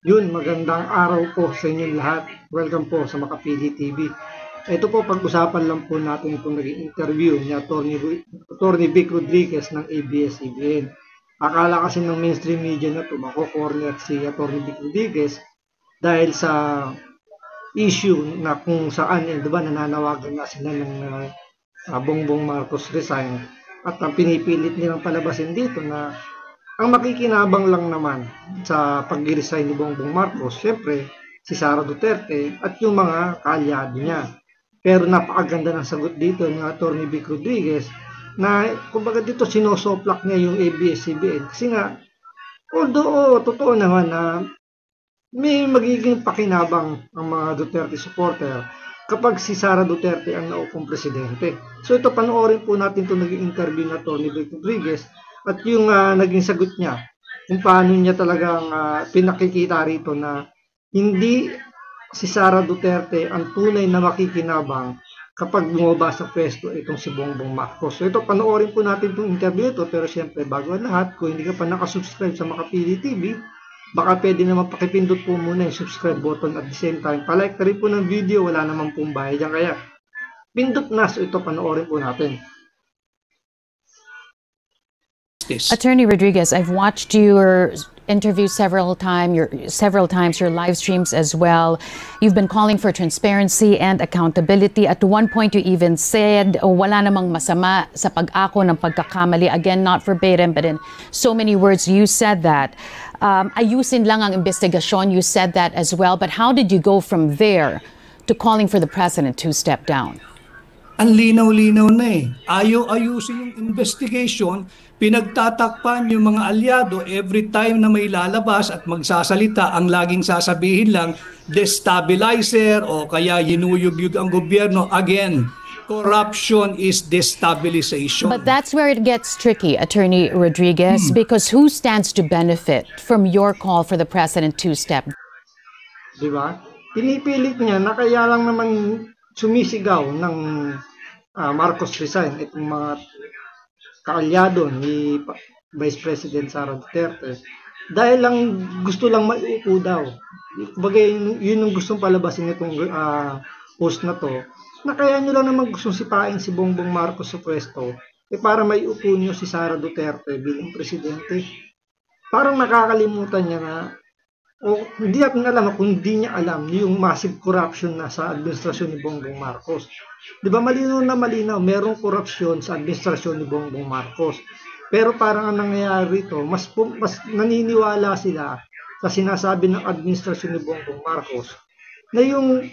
Yun, magandang araw po sa inyong lahat. Welcome po sa Makapili TV. Ito po, pag-usapan lang po natin itong naging interview ni Attorney Vic Rodriguez ng ABS-CBN. Akala kasi ng mainstream media na ito, mako-corner si Attorney Vic Rodriguez dahil sa issue na kung saan, diba, nananawagan na sila ng Bongbong Marcos resign. At ang pinipilit nilang palabasin dito na ang makikinabang lang naman sa pag-resign ni Bongbong Marcos, syempre, si Sara Duterte at yung mga kaalyado niya. Pero napakaganda ng sagot dito ng Atty. Vic Rodriguez na kumbaga dito sinosoplak niya yung ABS-CBN. Kasi nga, although totoo naman na may magiging pakinabang ang mga Duterte supporter kapag si Sara Duterte ang naupong presidente. So ito, panoorin po natin itong naging interview na Atty. Vic Rodriguez at yung naging sagot niya, kung paano niya talagang pinakikita rito na hindi si Sara Duterte ang tunay na makikinabang kapag bumaba sa pwesto itong si Bongbong Marcos. So ito, panoorin po natin itong interview ito, pero siyempre bago ang lahat, kung hindi ka pa nakasubscribe sa Makapili TV, baka pwede naman pakipindot po muna yung subscribe button at the same time. Palike na rin po ng video, wala naman pong bayad yan. Kaya pindot na, so ito panoorin po natin. Attorney Rodriguez, I've watched your interview several times, your live streams as well. You've been calling for transparency and accountability. At one point, you even said, wala namang masama sa pag-ako ng pagkakamali. Again, not verbatim, but in so many words, you said that. Ayusin lang ang investigasyon, you said that as well. But how did you go from there to calling for the president to step down? Ang linaw-linaw na eh. Ayusin yung investigation, pinagtatakpan yung mga alyado every time na may lalabas at magsasalita, ang laging sasabihin lang, destabilizer o kaya yinuyugyug ang gobyerno. Again, corruption is destabilization. But that's where it gets tricky, Attorney Rodriguez, because who stands to benefit from your call for the president to step down? Diba? Pinipilit niya na kaya lang naman sumisigaw ng Marcos resign itong mga kaalyado ni Vice President Sara Duterte dahil lang gusto lang maiupo daw. Kumbaga yun yung gustong palabasin itong post na to, na kaya nyo lang naman gustong sipain si Bongbong Marcos sa pwesto para maiupo nyo si Sara Duterte bilang presidente. Parang nakakalimutan niya na hindi natin alam kung hindi niya alam yung massive corruption na sa administrasyon ni Bongbong Marcos. Di ba malinaw na malinaw, merong korupsyon sa administrasyon ni Bongbong Marcos. Pero parang ang nangyayari rito, mas naniniwala sila sa sinasabi ng administrasyon ni Bongbong Marcos na yung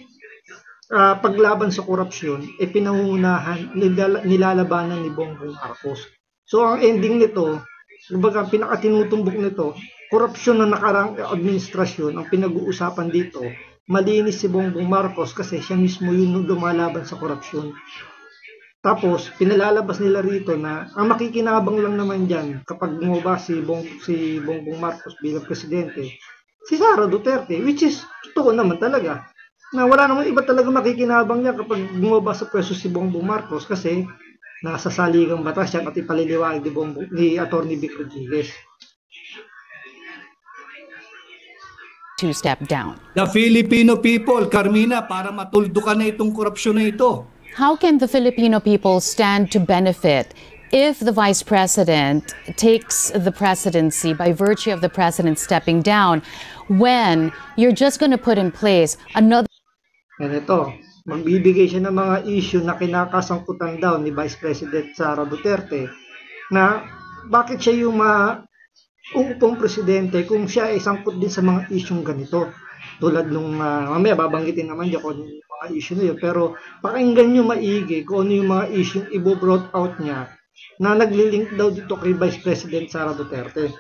paglaban sa korupsyon ay pinangungunahan, nilalabanan ni Bongbong Marcos. So ang ending nito, kumbaga pinakatinutumbok nito, korupsyon ng nakarang administrasyon ang pinag-uusapan dito. Malinis si Bongbong Marcos kasi siya mismo yung lumalaban sa korupsyon. Tapos, pinalalabas nila rito na ang makikinabang lang naman dyan kapag bumaba si Bongbong Marcos bilang presidente, si Sara Duterte, which is totoo naman talaga. Na wala namang iba talaga makikinabang niya kapag bumaba sa pwesto si Bongbong Marcos kasi nasa saligang batas yan at ipaliliwanag ni Atty. Vic Rodriguez. To step down. The Filipino people, Carmina, para matuldukan na itong korupsyon na ito. How can the Filipino people stand to benefit if the vice president takes the presidency by virtue of the president stepping down when you're just going to put in place another... Ito, magbibigay siya ng mga issue na kinakasangkutan daw ni Vice President Sara Duterte na bakit siya yung uupong presidente kung siya ay sangkot din sa mga isyong ganito. Tulad nung, mamaya babanggitin naman dyan kung yung mga issue na yun. Pero pakinggan nyo maigi kung ano yung mga issue i-brought out niya na naglilink daw dito kay Vice President Sara Duterte.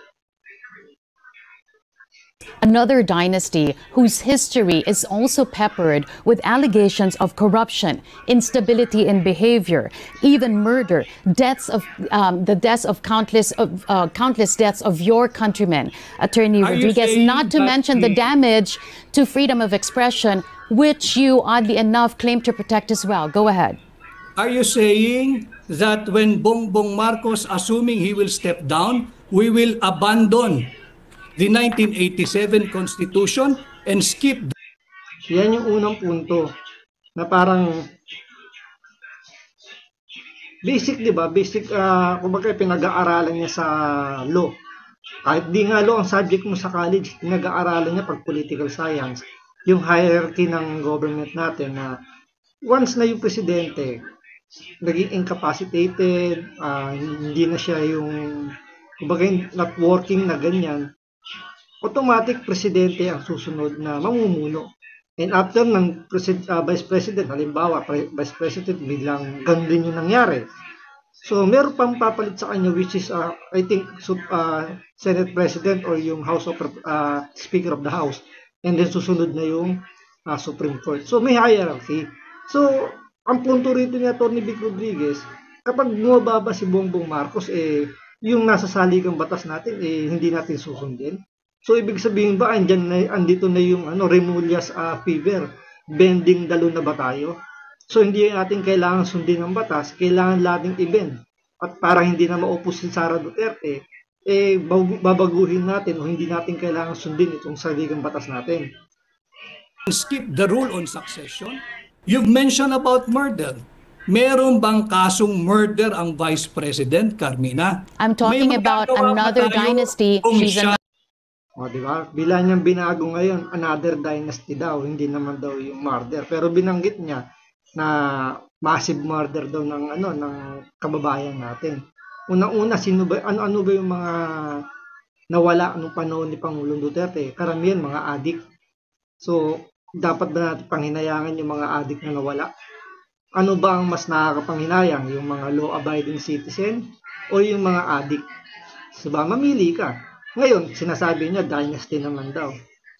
Another dynasty whose history is also peppered with allegations of corruption, instability in behavior, even murder, deaths of countless deaths of your countrymen, Attorney Rodriguez. Not to mention the damage to freedom of expression, which you oddly enough claim to protect as well. Go ahead. Are you saying that when Bongbong Marcos, assuming he will step down, we will abandon the 1987 Constitution and skip Yan yung unang punto na parang basic, di ba? Basic, kumbaga pinag-aaralan niya sa law. Kahit di nga law ang subject mo sa college, pinag-aaralan niya pag political science. Yung hierarchy ng government natin na once na yung presidente naging incapacitated, hindi na siya yung kumbaga not working na ganyan, automatic presidente ang susunod na mamumuno. And after ng Vice President, halimbawa, Vice President, biglang ganun din yung nangyari. So, meron pang papalit sa kanya which is, I think, Senate President or yung House of Speaker of the House. And then susunod na yung Supreme Court. So, may hierarchy. So, ang punto rito ni Atty. Vic Rodriguez, kapag bumababa si Bongbong Marcos, yung nasa saligang batas natin, hindi natin susundin. So, ibig sabihin ba, andito na yung Remulla's fever, bending dalo na ba tayo? So, hindi natin kailangan sundin ang batas, kailangan nating i-bend. At para hindi na maupos si Sara Duterte, babaguhin natin o hindi natin kailangan sundin itong saligang batas natin. Skip the rule on succession. You've mentioned about murder. Meron bang kasong murder ang Vice President, Carmina? I'm talking about another dynasty. She's O, di ba? Bila niyang binago ngayon, another dynasty daw, hindi naman daw yung murder. Pero binanggit niya na massive murder daw ng kababayan natin. Unang-una, ano ba yung mga nawala nung panahon ni Pangulong Duterte? Karamihan mga adik. So, dapat ba natin panghinayangan yung mga adik na nawala? Ano ba ang mas nakakapanghinayang? Yung mga law-abiding citizen o yung mga adik? So, mamili ka. Ngayon, sinasabi niya, dynasty naman daw.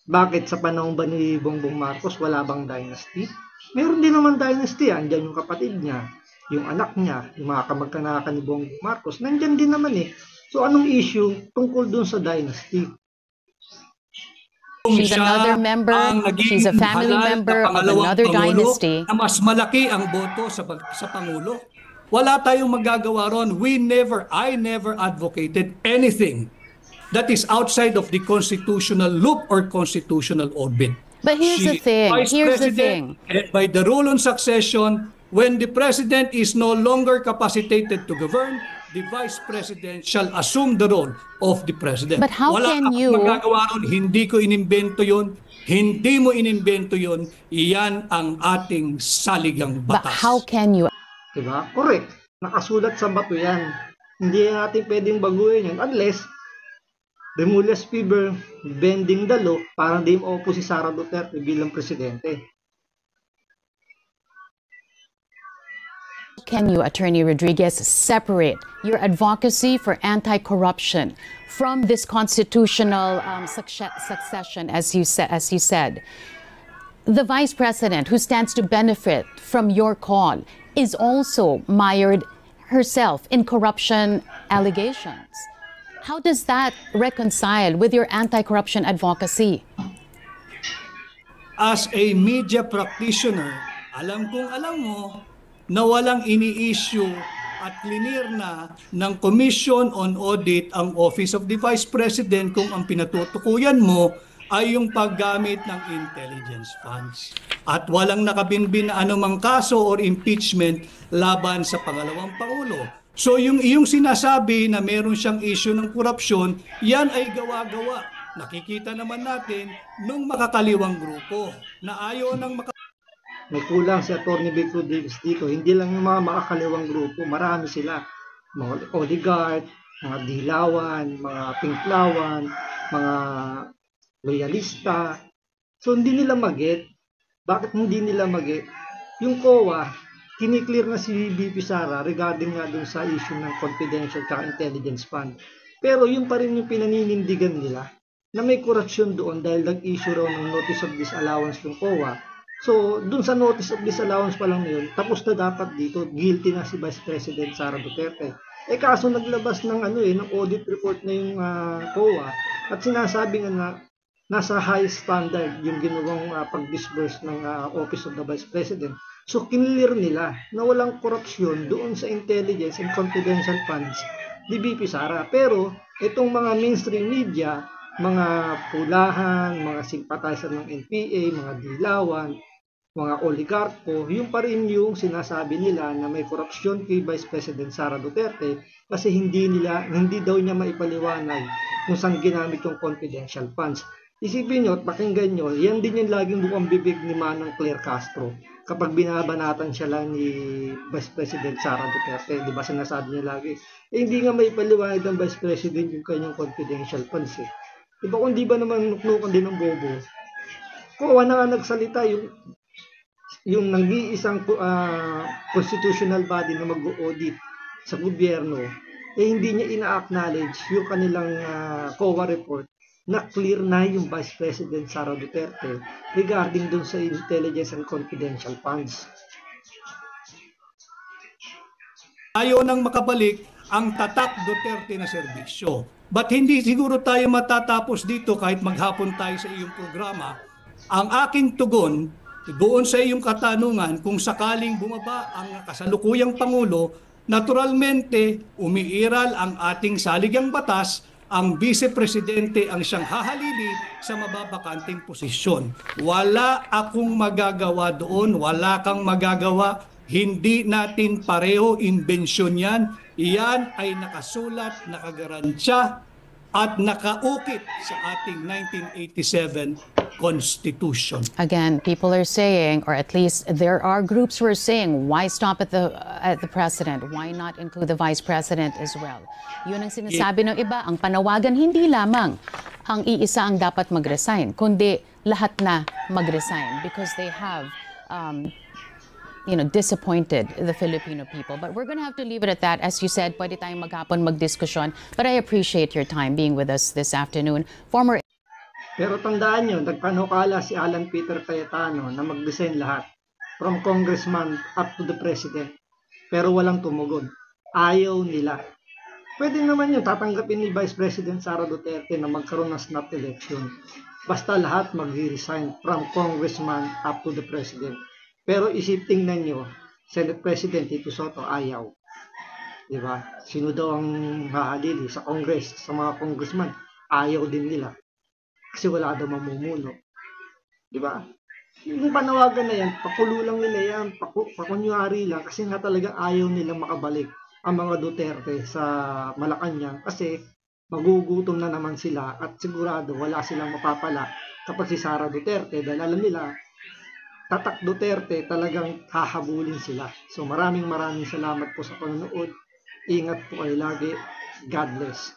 Bakit sa panahon ba ni Bongbong Marcos, wala bang dynasty? Meron din naman dynasty. Andyan yung kapatid niya, yung anak niya, yung mga kamag-kanakan ni Bongbong Marcos. Nandyan din naman eh. So, anong issue tungkol dun sa dynasty? She's another member, she's a family member of another dynasty. Na mas malaki ang boto sa Pangulo. Wala tayong magagawa ron. I never advocated anything that is outside of the constitutional loop or constitutional orbit. But here's the thing. By the rule on succession, when the president is no longer capacitated to govern, the vice president shall assume the role of the president. But how can you... magagawa ron, hindi ko inimbento yun, hindi mo inimbento yun, iyan ang ating saligang batas. But how can you... Diba? Correct. Nakasulat sa bato yan. Hindi natin pwedeng baguhin yan unless Remulla's fever, bending the law para di maupo si Sara Duterte bilang presidente. Can you, Attorney Rodriguez, separate your advocacy for anti-corruption from this constitutional succession, as you said? The Vice President, who stands to benefit from your call, is also mired herself in corruption allegations. How does that reconcile with your anti-corruption advocacy? As a media practitioner, alam mo na walang ini-issue at clear na ng Commission on Audit ang Office of the Vice President kung ang pinatutukuyan mo ay yung paggamit ng intelligence funds. At walang nakabinbin na anumang kaso or impeachment laban sa pangalawang Pangulo. So yung iyong sinasabi na meron siyang issue ng korupsyon, yan ay gawa-gawa. Nakikita naman natin nung makakaliwang grupo na ayaw ng may kulang si Atty. Vic Rodriguez dito. Hindi lang yung mga makakaliwang grupo, marami sila. Mga oligarch, mga dilawan, mga pinklawan, mga loyalista. So hindi nila mag-get. Bakit hindi nila mag-get? Yung COA, kiniklear na si VP Sara regarding nga dun sa issue ng confidential at intelligence fund. Pero yun pa rin yung pinaninindigan nila na may korupsyon doon dahil nag-issue raw ng notice of disallowance ng COA. So, dun sa notice of disallowance pa lang yun, tapos na dapat dito, guilty na si Vice President Sara Duterte. Kaso naglabas ng ng audit report na yung COA at sinasabi nga na nasa high standard yung ginawang pag-disburse ng Office of the Vice President. So, kinlear nila na walang korupsyon doon sa intelligence and confidential funds ni VP Sara. Pero, itong mga mainstream media, mga pulahan, mga sympathizer ng NPA, mga dilawan, mga oligarko, yung pa rin yung sinasabi nila na may korupsyon kay Vice President Sara Duterte kasi hindi daw niya maipaliwanag kung saan ginamit yung confidential funds. Isipin nyo at pakinggan nyo, yan din yung laging bukang bibig ni Manong Claire Castro kapag binabanatan siya lang ni Vice President Sara Duterte. Di ba sinasabi niya lagi, hindi nga maipaliwanag ng Vice President yung kanyang confidential funds eh. Di ba kung di ba naman nuknukan din ng bobo, kuha na nga nagsalita yung nag-iisang constitutional body na mag-audit sa gobyerno, hindi niya ina-acknowledge yung kanilang COA report na clear na yung Vice President Sara Duterte regarding dun sa intelligence and confidential funds. Ayaw nang makabalik ang tatak Duterte na serbisyo. But hindi siguro tayo matatapos dito kahit maghapon tayo sa iyong programa. Ang aking tugon doon sa iyong katanungan, kung sakaling bumaba ang kasalukuyang Pangulo, naturalmente umiiral ang ating saligang batas, ang Vice Presidente ang siyang hahalili sa mababakanting posisyon. Wala akong magagawa doon, wala kang magagawa, hindi natin pareho imbensyon yan. Iyan ay nakasulat, nakagaransya at nakaukit sa ating 1987 Constitution. Again, people are saying, or at least there are groups who are saying, why stop at the president? Why not include the vice president as well? Yun ang sinasabi ng iba. Ang panawagan, hindi lamang ang iisa ang dapat mag-resign, kundi lahat na mag-resign because they have disappointed the Filipino people. But we're going to have to leave it at that. As you said, pwede tayong maghapon magdiskusyon. But I appreciate your time being with us this afternoon. Pero tandaan nyo, nagpanukala si Alan Peter Cayetano na mag-design lahat from congressman up to the president. Pero walang tumugon. Ayaw nila. Pwede naman yung tatanggapin ni Vice President Sara Duterte na magkaroon ng snap election. Basta lahat mag-resign from congressman up to the president. Pero tingnan nyo, Senate President Tito Sotto ayaw. Diba? Sino daw ang hahalili sa Congress, sa mga congressman? Ayaw din nila. Kasi wala daw mamumuno. Diba? Yung panawagan na yan, pakulo lang nila yan, pakunyari lang, kasi nga talaga ayaw nilang makabalik ang mga Duterte sa Malacanang kasi magugutom na naman sila at sigurado wala silang mapapala kapag si Sara Duterte dahil alam nila, tatak Duterte talagang hahabulin sila. So maraming salamat po sa panonood. Ingat po kayo lagi. God bless.